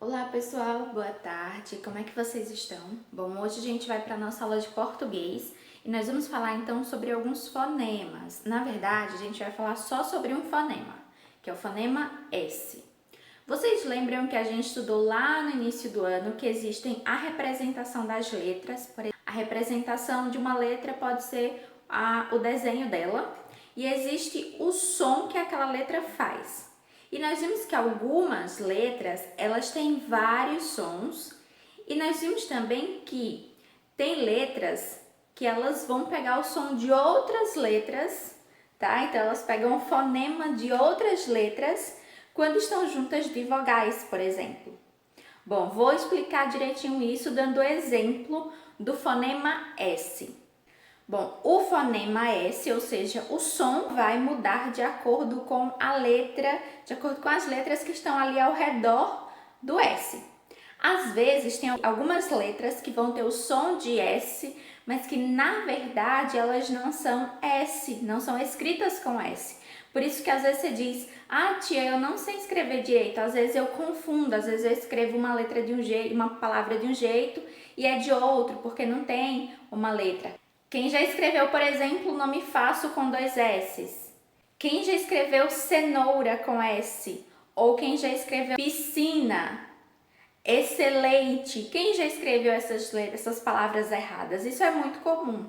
Olá pessoal, boa tarde, como é que vocês estão? Bom, hoje a gente vai para a nossa aula de português e nós vamos falar então sobre alguns fonemas. Na verdade, a gente vai falar só sobre um fonema, que é o fonema S. Vocês lembram que a gente estudou lá no início do ano que existem a representação das letras? Por exemplo, a representação de uma letra pode ser o desenho dela e existe o som que aquela letra faz. E nós vimos que algumas letras, elas têm vários sons, e nós vimos também que tem letras que elas vão pegar o som de outras letras, tá? Então elas pegam o fonema de outras letras quando estão juntas de vogais, por exemplo. Bom, vou explicar direitinho isso dando exemplo do fonema S. Bom, o fonema S, ou seja, o som vai mudar de acordo com a letra, de acordo com as letras que estão ali ao redor do S. Às vezes tem algumas letras que vão ter o som de S, mas que na verdade elas não são S, não são escritas com S. Por isso que às vezes você diz, tia, eu não sei escrever direito, às vezes eu confundo, às vezes eu escrevo uma letra de um jeito, uma palavra de um jeito e é de outro, porque não tem uma letra. Quem já escreveu, por exemplo, o nome fácil com 2 S's? Quem já escreveu cenoura com S? Ou quem já escreveu piscina? Excelente! Quem já escreveu essas palavras erradas? Isso é muito comum.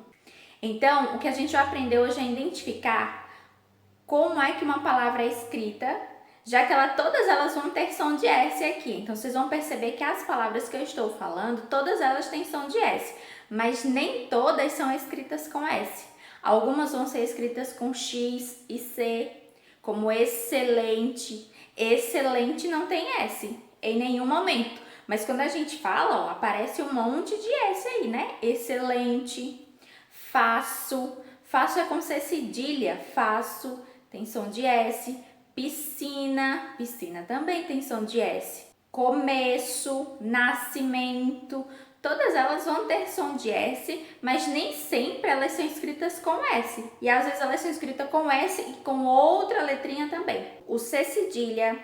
Então, o que a gente vai aprender hoje é identificar como é que uma palavra é escrita, já que todas elas vão ter som de S aqui. Então, vocês vão perceber que as palavras que eu estou falando, todas elas têm som de S, mas nem todas são escritas com S. Algumas vão ser escritas com X e C, como excelente. Excelente não tem S em nenhum momento, mas quando a gente fala, aparece um monte de S aí, né? Excelente, faço. Faço é com C cedilha, faço, tem som de S. Piscina, piscina também tem som de S. Começo, nascimento, todas elas vão ter som de S, mas nem sempre elas são escritas com S. E às vezes elas são escritas com S e com outra letrinha também. O C cedilha,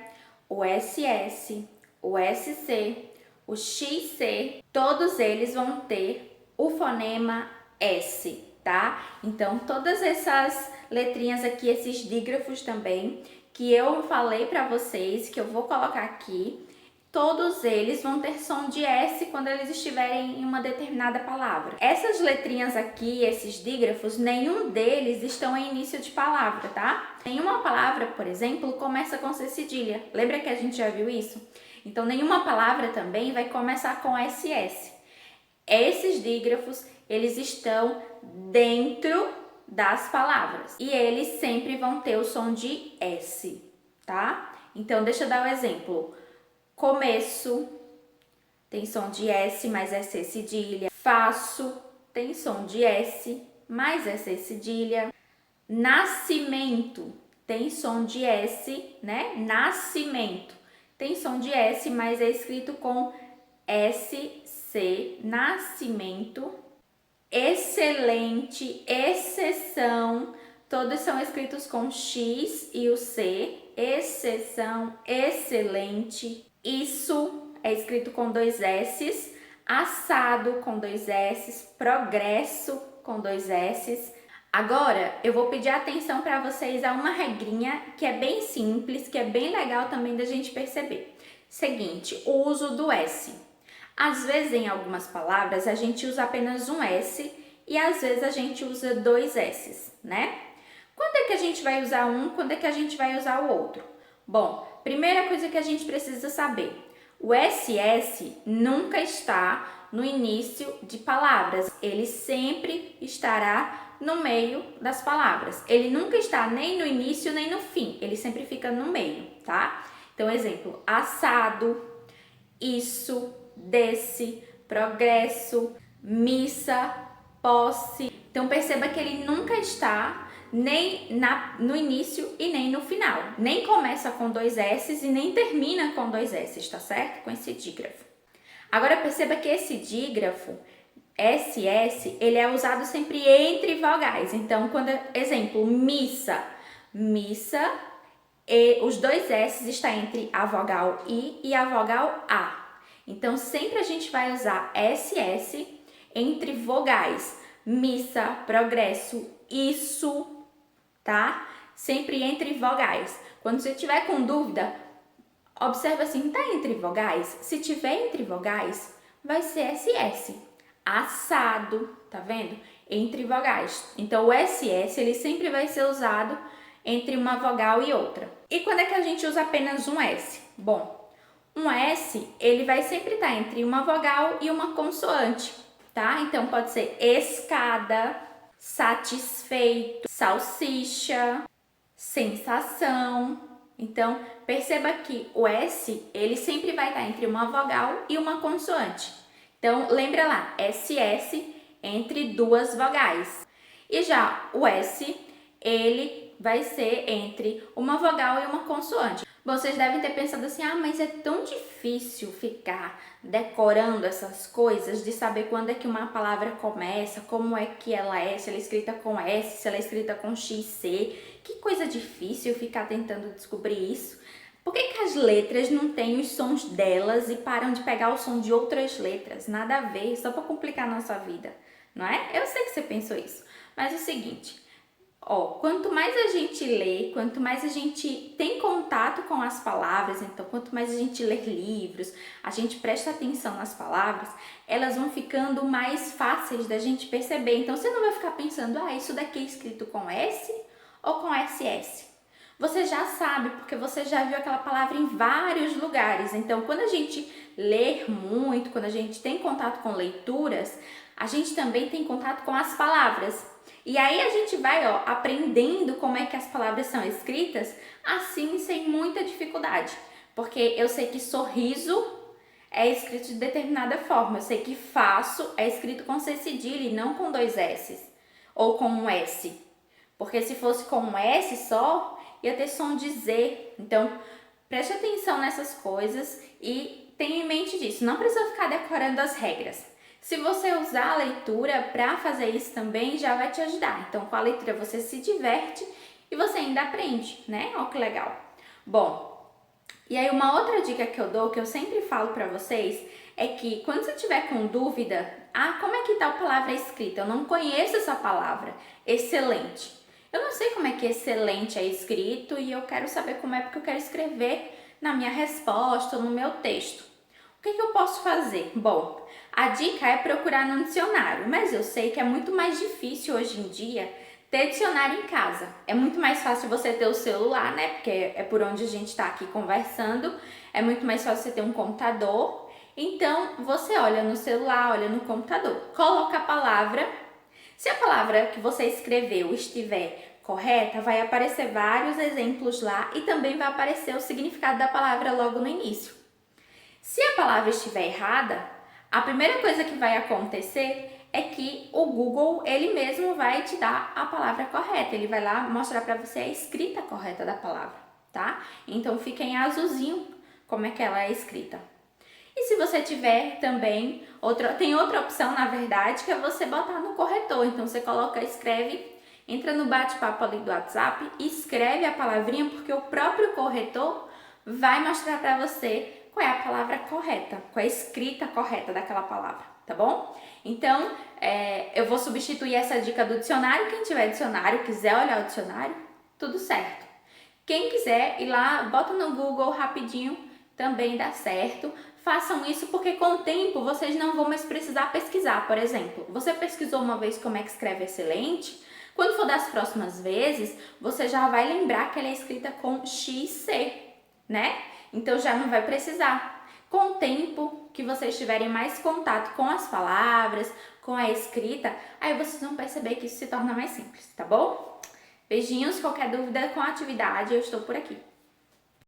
o SS, o SC, o XC, todos eles vão ter o fonema S, tá? Então, todas essas letrinhas aqui, esses dígrafos também, que eu falei para vocês, que eu vou colocar aqui, todos eles vão ter som de S quando eles estiverem em uma determinada palavra. Essas letrinhas aqui, esses dígrafos, nenhum deles estão em início de palavra, tá? Nenhuma palavra, por exemplo, começa com C cedilha. Lembra que a gente já viu isso? Então, nenhuma palavra também vai começar com SS. Esses dígrafos, eles estão dentro das palavras e eles sempre vão ter o som de S, tá? Então, deixa eu dar um exemplo. Começo tem som de S, mas é C cedilha. Faço tem som de S, mas é C cedilha. Nascimento tem som de S, né? Nascimento tem som de S, mas é escrito com SC, nascimento. Excelente, exceção, todos são escritos com X e o C. Exceção, excelente. Isso é escrito com 2 S's. Assado com 2 S's. Progresso com 2 S's. Agora, eu vou pedir atenção para vocês a uma regrinha que é bem simples, que é bem legal também da gente perceber. Seguinte, o uso do S. Às vezes, em algumas palavras, a gente usa apenas um S e às vezes a gente usa 2 S's, né? Quando é que a gente vai usar um, quando é que a gente vai usar o outro? Bom, primeira coisa que a gente precisa saber, o SS nunca está no início de palavras, ele sempre estará no meio das palavras. Ele nunca está nem no início nem no fim, ele sempre fica no meio, tá? Então, exemplo, assado, isso, desse, progresso, missa, posse. Então perceba que ele nunca está nem no início e nem no final. Nem começa com 2 S's e nem termina com 2 S's, tá certo? Com esse dígrafo. Agora perceba que esse dígrafo, SS, ele é usado sempre entre vogais. Então, exemplo, missa. Missa, os dois S está entre a vogal I e a vogal A. Então, sempre a gente vai usar SS entre vogais. Missa, progresso, isso, tá? Sempre entre vogais. Quando você tiver com dúvida, observa assim, tá entre vogais? Se tiver entre vogais, vai ser SS. Assado, tá vendo? Entre vogais. Então, o SS, ele sempre vai ser usado entre uma vogal e outra. E quando é que a gente usa apenas um S? Bom, um S, ele vai sempre estar entre uma vogal e uma consoante, tá? Então, pode ser escada, satisfeito, salsicha, sensação. Então, perceba que o S, ele sempre vai estar entre uma vogal e uma consoante. Então, lembra lá, SS entre duas vogais. E já o S, ele vai ser entre uma vogal e uma consoante. Vocês devem ter pensado assim, mas é tão difícil ficar decorando essas coisas, de saber quando é que uma palavra começa, como é que ela é, se ela é escrita com S, se ela é escrita com X, C. Que coisa difícil ficar tentando descobrir isso. Por que as letras não têm os sons delas e param de pegar o som de outras letras? Nada a ver, só para complicar a nossa vida, não é? Eu sei que você pensou isso, mas é o seguinte... quanto mais a gente lê, quanto mais a gente tem contato com as palavras, então quanto mais a gente lê livros, a gente presta atenção nas palavras, elas vão ficando mais fáceis da gente perceber. Então você não vai ficar pensando, isso daqui é escrito com S ou com SS. Você já sabe, porque você já viu aquela palavra em vários lugares. Então quando a gente lê muito, quando a gente tem contato com leituras, a gente também tem contato com as palavras. E aí a gente vai aprendendo como é que as palavras são escritas, assim, sem muita dificuldade. Porque eu sei que sorriso é escrito de determinada forma. Eu sei que faço é escrito com C cedilha e não com dois S. Ou com um S. Porque se fosse com um S só, ia ter som de Z. Então, preste atenção nessas coisas e tenha em mente disso. Não precisa ficar decorando as regras. Se você usar a leitura para fazer isso também, já vai te ajudar. Então, com a leitura você se diverte e você ainda aprende, né? Olha que legal. Bom, e aí uma outra dica que eu dou, que eu sempre falo para vocês, é que quando você tiver com dúvida, como é que tal palavra é escrita? Eu não conheço essa palavra. Excelente. Eu não sei como é que excelente é escrito e eu quero saber como é porque eu quero escrever na minha resposta ou no meu texto. O que eu posso fazer? Bom, a dica é procurar no dicionário, mas eu sei que é muito mais difícil hoje em dia ter dicionário em casa. É muito mais fácil você ter o celular, né? Porque é por onde a gente está aqui conversando. É muito mais fácil você ter um computador. Então, você olha no celular, olha no computador, coloca a palavra. Se a palavra que você escreveu estiver correta, vai aparecer vários exemplos lá e também vai aparecer o significado da palavra logo no início. Se a palavra estiver errada, a primeira coisa que vai acontecer é que o Google, ele mesmo vai te dar a palavra correta. Ele vai lá mostrar para você a escrita correta da palavra, tá? Então fica em azulzinho como é que ela é escrita. E se você tiver também, tem outra opção, na verdade, que é você botar no corretor. Então você escreve, entra no bate-papo ali do WhatsApp e escreve a palavrinha, porque o próprio corretor vai mostrar para você qual é a palavra correta, qual é a escrita correta daquela palavra, tá bom? Então, eu vou substituir essa dica do dicionário. Quem tiver dicionário, quiser olhar o dicionário, tudo certo. Quem quiser ir lá, bota no Google rapidinho, também dá certo. Façam isso porque com o tempo vocês não vão mais precisar pesquisar. Por exemplo, você pesquisou uma vez como é que escreve excelente? Quando for das próximas vezes, você já vai lembrar que ela é escrita com XC, né? Então já não vai precisar. Com o tempo que vocês tiverem mais contato com as palavras, com a escrita, aí vocês vão perceber que isso se torna mais simples, tá bom? Beijinhos, qualquer dúvida com a atividade, eu estou por aqui.